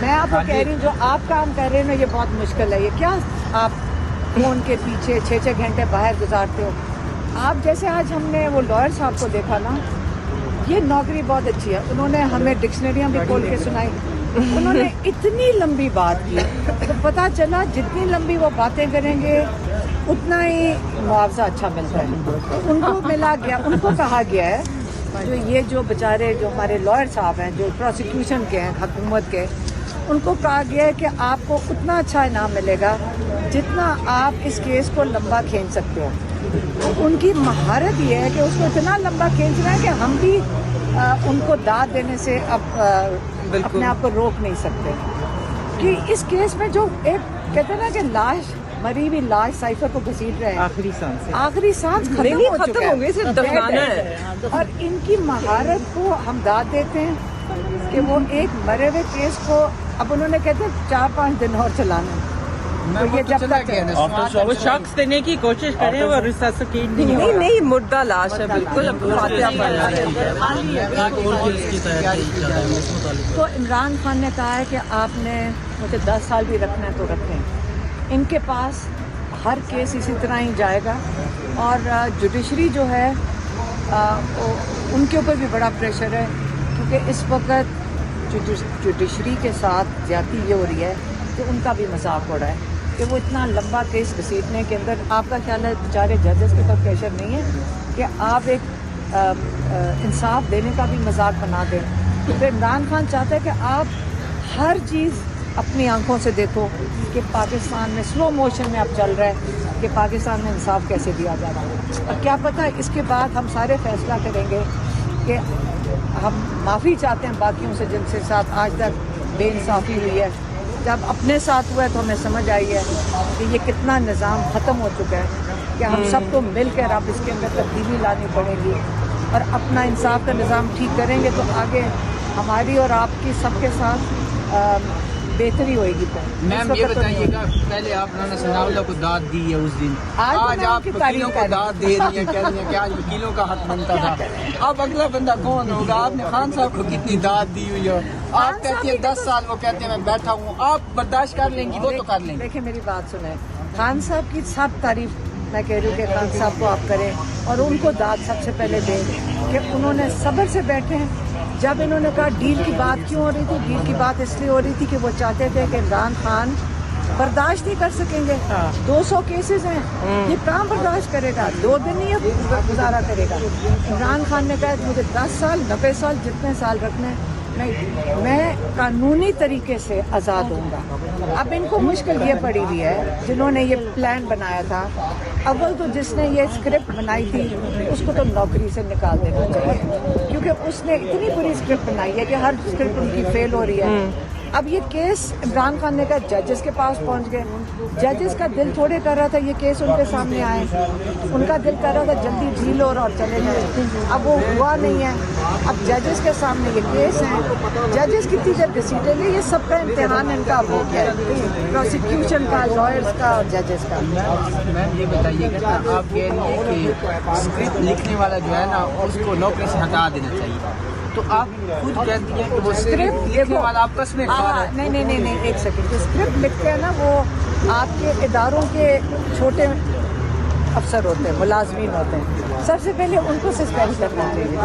میں آپ کو کہہ رہی ہوں جو آپ کام کر رہے ہیں نا یہ بہت مشکل ہے. یہ کیا آپ فون کے پیچھے 6 گھنٹے باہر گزارتے ہو. آپ جیسے آج ہم نے وہ لائر صاحب کو دیکھا نا, یہ نوکری بہت اچھی ہے. انہوں نے ہمیں ڈکشنریاں بھی کھول کے سنائی. انہوں نے اتنی لمبی بات کی تو پتہ چلا جتنی لمبی وہ باتیں کریں گے اتنا ہی معاوضہ اچھا ملتا ہے. ان کو ملا گیا, ان کو کہا گیا ہے جو بیچارے جو ہمارے لائر صاحب ہیں جو پروسیکیوشن کے ہیں حکومت کے, ان کو کہا گیا ہے کہ آپ کو اتنا اچھا انعام ملے گا جتنا آپ اس کیس کو لمبا کھینچ سکتے ہو. تو ان کی مہارت یہ ہے کہ اس کو اتنا لمبا کھینچ رہا ہے کہ ہم بھی ان کو داد دینے سے اب اپنے آپ کو روک نہیں سکتے. کہ اس کیس میں جو ایک کہتے ہیں نا کہ لاش مری ہوئی لاش سائفر کو گھسیٹ رہے ہیں, آخری سانس ختم ہو چکا ہے. اور ان کی مہارت کو ہم داد دیتے ہیں کہ وہ ایک مرے ہوئے کیس کو اب انہوں نے کہتے ہیں 4-5 دن اور چلانا. تو یہ جب تک وہ شخص دینے کی کوشش کریں وہ ریسسیٹیٹ نہیں مردہ لاش ہے بالکل. تو عمران خان نے کہا ہے کہ آپ نے مجھے 10 سال بھی رکھنا ہے تو رکھیں. ان کے پاس ہر کیس اسی طرح ہی جائے گا. اور جوڈیشری جو ہے ان کے اوپر بھی بڑا پریشر ہے کیونکہ اس وقت جوڈیشری کے ساتھ زیادتی یہ ہو رہی ہے کہ ان کا بھی مذاق ہو رہا ہے کہ وہ اتنا لمبا کیس گھسیٹنے کے اندر. آپ کا خیال ہے بیچارے ججز کے اوپر پریشر نہیں ہے کہ آپ ایک انصاف دینے کا بھی مذاق بنا دیں. تو عمران خان چاہتا ہے کہ آپ ہر چیز اپنی آنکھوں سے دیکھو کہ پاکستان میں سلو موشن میں اب چل رہا ہے کہ پاکستان میں انصاف کیسے دیا جا رہا ہے. اور کیا پتہ اس کے بعد ہم سارے فیصلہ کریں گے کہ ہم معافی چاہتے ہیں باقیوں سے جن سے ساتھ آج تک بے انصافی ہوئی ہے. جب اپنے ساتھ ہوا ہے تو ہمیں سمجھ آئی ہے کہ یہ کتنا نظام ختم ہو چکا ہے کہ ہم سب کو مل کر اب اس کے اندر تبدیلی لانی پڑے گی اور اپنا انصاف کا نظام ٹھیک کریں گے تو آگے ہماری اور آپ کی سب کے ساتھ بہتری ہوئے گی. میم یہ بتائیے گا پہلے آپ نے ثناء اللہ کو داد دی ہے اس دن, آج آپ وکیلوں کو داد دے رہی ہیں, کہہ رہی ہیں کہ آج وکیلوں کا حق بنتا تھا. اب اگلا بندہ کون ہوگا؟ آپ نے خان صاحب کو کتنی داد دی ہوئی ہے. آپ کہتی ہیں 10 سال, وہ کہتے ہیں میں بیٹھا ہوں. آپ برداشت کر لیں گی, وہ تو کر لیں گے. دیکھیں میری بات سنیں, خان صاحب کی سب تعریف میں کہہ رہی ہوں کہ خان صاحب کو آپ کریں اور ان کو داد سب سے پہلے دیں کہ انہوں نے صبر سے بیٹھے ہیں. جب انہوں نے کہا ڈیل کی بات کیوں ہو رہی تھی, ڈیل کی بات اس لیے ہو رہی تھی کہ وہ چاہتے تھے کہ عمران خان برداشت نہیں کر سکیں گے. 200 کیسز ہیں, یہ کام برداشت کرے گا, 2 دن ہی گزارا کرے گا. عمران خان نے کہا مجھے 10 سال 90 سال جتنے سال رکھنے, میں قانونی طریقے سے آزاد ہوں گا. اب ان کو مشکل یہ پڑی ہوئی ہے جنہوں نے یہ پلان بنایا تھا. اول تو جس نے یہ اسکرپٹ بنائی تھی اس کو تو نوکری سے نکال دینا چاہیے کیونکہ اس نے اتنی بری اسکرپٹ بنائی ہے کہ ہر اسکرپٹ ان کی فیل ہو رہی ہے. اب یہ کیس عمران خان نے کہا ججز کے پاس پہنچ گئے. ججز کا دل تھوڑے کر رہا تھا یہ کیس ان کے سامنے آئے, ان کا دل کر رہا تھا جلدی ڈھیل اور چلے جائیں. اب وہ ہوا نہیں ہے. اب ججز کے سامنے یہ کیس ہیں, ججز کتنی دیر گھسیٹیں گے. یہ سب کا امتحان ان کا ہو گیا ہے, پروسیکیوشن کا, لائرس کا اور ججز کا. میم یہ بتائیے گا آپ کہہ رہی ہیں کہ اسکرپٹ لکھنے والا جو ہے نا اس کو نوکری سے ہٹا دینا چاہیے, تو آپ خود کہتی ہیں کہ وہ اسکرپٹ لکھنے والا آپ کس میں نہیں ایک سیکنڈ. جو اسکرپٹ لکھتے ہیں نا وہ آپ کے اداروں کے چھوٹے افسر ہوتے ہیں, ملازمین ہوتے ہیں. سب سے پہلے ان کو سسپینڈ کرنا چاہیے.